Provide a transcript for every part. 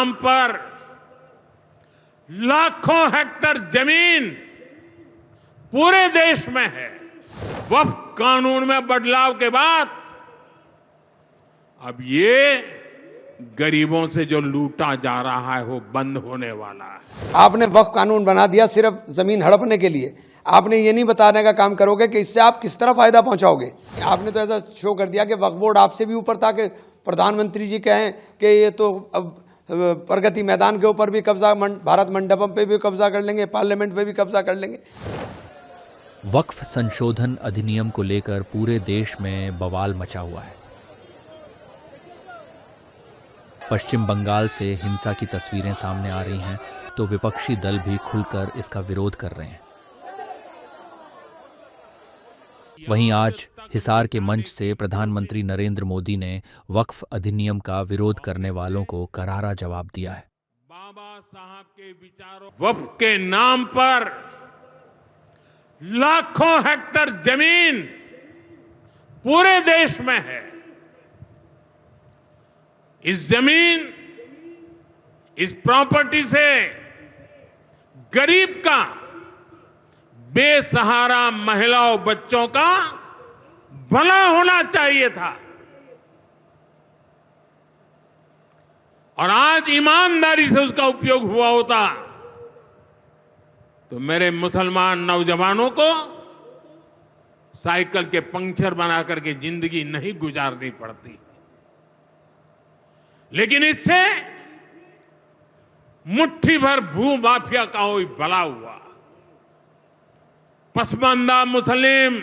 नाम पर लाखों हेक्टेयर जमीन पूरे देश में है। वक्फ कानून में बदलाव के बाद अब ये गरीबों से जो लूटा जा रहा है वो बंद होने वाला है। आपने वक्फ कानून बना दिया सिर्फ जमीन हड़पने के लिए। आपने ये नहीं बताने का काम करोगे कि इससे आप किस तरह फायदा पहुंचाओगे। आपने तो ऐसा शो कर दिया कि वक्फ बोर्ड आपसे भी ऊपर था कि प्रधानमंत्री जी कहें कि ये तो अब प्रगति मैदान के ऊपर भी कब्जा, भारत मंडपम पे भी कब्जा कर लेंगे, पार्लियामेंट पे भी कब्जा कर लेंगे। वक्फ संशोधन अधिनियम को लेकर पूरे देश में बवाल मचा हुआ है। पश्चिम बंगाल से हिंसा की तस्वीरें सामने आ रही हैं तो विपक्षी दल भी खुलकर इसका विरोध कर रहे हैं। वहीं आज हिसार के मंच से प्रधानमंत्री नरेंद्र मोदी ने वक्फ अधिनियम का विरोध करने वालों को करारा जवाब दिया है। बाबा साहब के विचारों, वक्फ के नाम पर लाखों हेक्टेयर जमीन पूरे देश में है। इस जमीन, इस प्रॉपर्टी से गरीब का, बेसहारा महिलाओं बच्चों का भला होना चाहिए था। और आज ईमानदारी से उसका उपयोग हुआ होता तो मेरे मुसलमान नौजवानों को साइकिल के पंक्चर बना करके जिंदगी नहीं गुजारनी पड़ती। लेकिन इससे मुट्ठी भर भू माफिया का कोई भला हुआ। पसमानदा मुस्लिम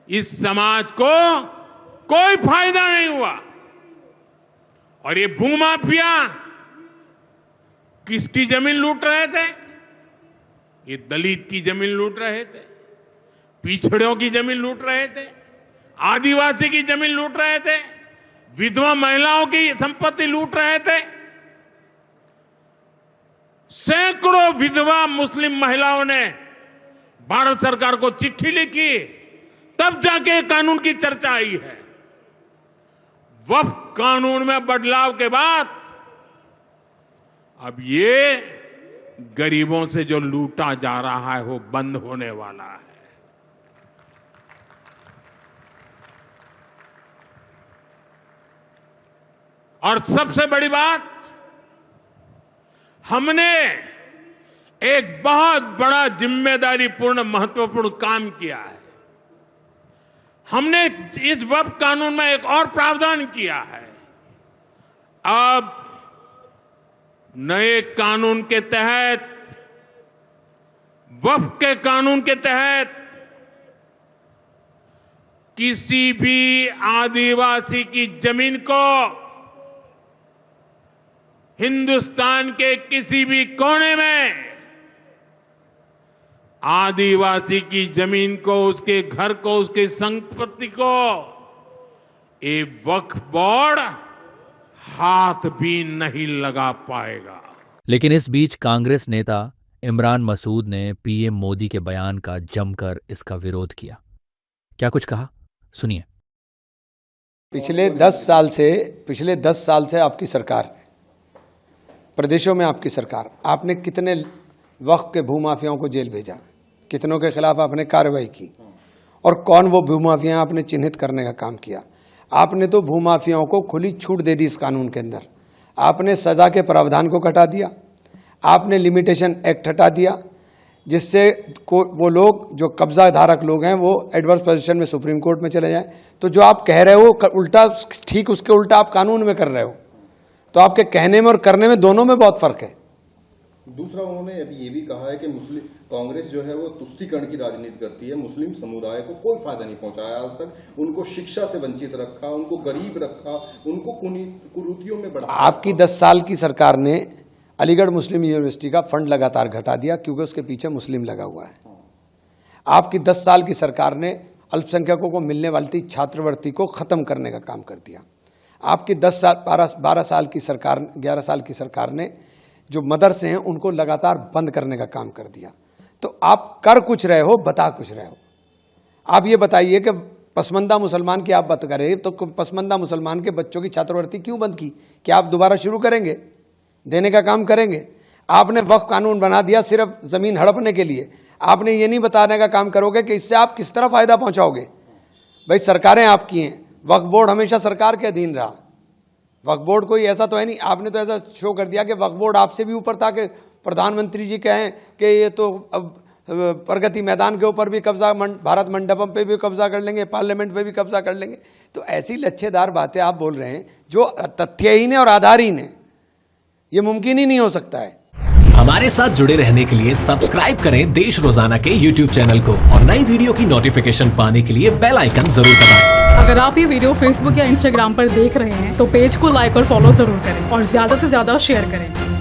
इस समाज को कोई फायदा नहीं हुआ। और ये भूमाफिया किसकी जमीन लूट रहे थे? ये दलित की जमीन लूट रहे थे, पिछड़ों की जमीन लूट रहे थे, आदिवासी की जमीन लूट रहे थे, विधवा महिलाओं की संपत्ति लूट रहे थे। सैकड़ों विधवा मुस्लिम महिलाओं ने भारत सरकार को चिट्ठी लिखी, तब जाके कानून की चर्चा आई है। वक्फ कानून में बदलाव के बाद अब ये गरीबों से जो लूटा जा रहा है वो बंद होने वाला है। और सबसे बड़ी बात, हमने एक बहुत बड़ा जिम्मेदारीपूर्ण महत्वपूर्ण काम किया है। हमने इस वक्फ कानून में एक और प्रावधान किया है। अब नए कानून के तहत, वक्फ के कानून के तहत किसी भी आदिवासी की जमीन को हिंदुस्तान के किसी भी कोने में आदिवासी की जमीन को, उसके घर को, उसकी संपत्ति को ये वक्फ बोर्ड हाथ भी नहीं लगा पाएगा। लेकिन इस बीच कांग्रेस नेता इमरान मसूद ने पीएम मोदी के बयान का जमकर इसका विरोध किया। क्या कुछ कहा, सुनिए। पिछले 10 साल से आपकी सरकार, प्रदेशों में आपकी सरकार, आपने कितने वक्फ के भूमाफियाओं को जेल भेजा, कितनों के खिलाफ आपने कार्रवाई की, और कौन वो भूमाफिया आपने चिन्हित करने का काम किया। आपने तो भूमाफियाओं को खुली छूट दे दी इस कानून के अंदर। आपने सजा के प्रावधान को हटा दिया, आपने लिमिटेशन एक्ट हटा दिया, जिससे वो लोग जो कब्जा धारक लोग हैं वो एडवर्स पोजीशन में सुप्रीम कोर्ट में चले जाएं। तो जो आप कह रहे हो उल्टा, ठीक उसके उल्टा आप कानून में कर रहे हो। तो आपके कहने में और करने में, दोनों में बहुत फर्क है। दूसरा, उन्होंने अभी ये भी कहा है कि मुस्लिम कांग्रेस जो है वो तुष्टीकरण की राजनीति करती है, मुस्लिम समुदाय को कोई फायदा नहीं पहुंचाया आज तक, उनको शिक्षा से वंचित रखा, उनको गरीब रखा, उनको कुरीतियों में बढ़ा। आपकी 10 साल की सरकार ने अलीगढ़ मुस्लिम यूनिवर्सिटी का फंड लगातार घटा दिया क्योंकि उसके पीछे मुस्लिम लगा हुआ है। आपकी 10 साल की सरकार ने अल्पसंख्यकों को मिलने वाली छात्रवृत्ति को खत्म करने का काम कर दिया। आपकी 12 साल की सरकार, 11 साल की सरकार ने जो मदरसे हैं उनको लगातार बंद करने का काम कर दिया। तो आप कर कुछ रहे हो, बता कुछ रहे हो। आप ये बताइए कि पसमानदा मुसलमान की आप बात करें तो पसमानदा मुसलमान के बच्चों की छात्रवृत्ति क्यों बंद की? क्या आप दोबारा शुरू करेंगे? देने का काम करेंगे। आपने वक्फ कानून बना दिया सिर्फ जमीन हड़पने के लिए, आपने ये नहीं बताने का काम करोगे कि इससे आप किस तरह फायदा पहुंचाओगे। भाई सरकारें आपकी हैं, वक्फ बोर्ड हमेशा सरकार के अधीन रहा, वक्फ बोर्ड कोई ऐसा तो है नहीं। आपने तो ऐसा शो कर दिया कि वक्फ बोर्ड आपसे भी ऊपर था कि प्रधानमंत्री जी कहें कि ये तो अब प्रगति मैदान के ऊपर भी कब्जा, भारत मंडपम पे भी कब्जा कर लेंगे, पार्लियामेंट पे भी कब्जा कर लेंगे। तो ऐसी लच्छेदार बातें आप बोल रहे हैं जो तथ्यहीन है और आधारहीन है, ये मुमकिन ही नहीं हो सकता है। हमारे साथ जुड़े रहने के लिए सब्सक्राइब करें देश रोजाना के YouTube चैनल को और नई वीडियो की नोटिफिकेशन पाने के लिए बेल आइकन जरूर दबाएं। अगर आप ये वीडियो Facebook या Instagram पर देख रहे हैं तो पेज को लाइक और फॉलो जरूर करें और ज्यादा से ज्यादा शेयर करें।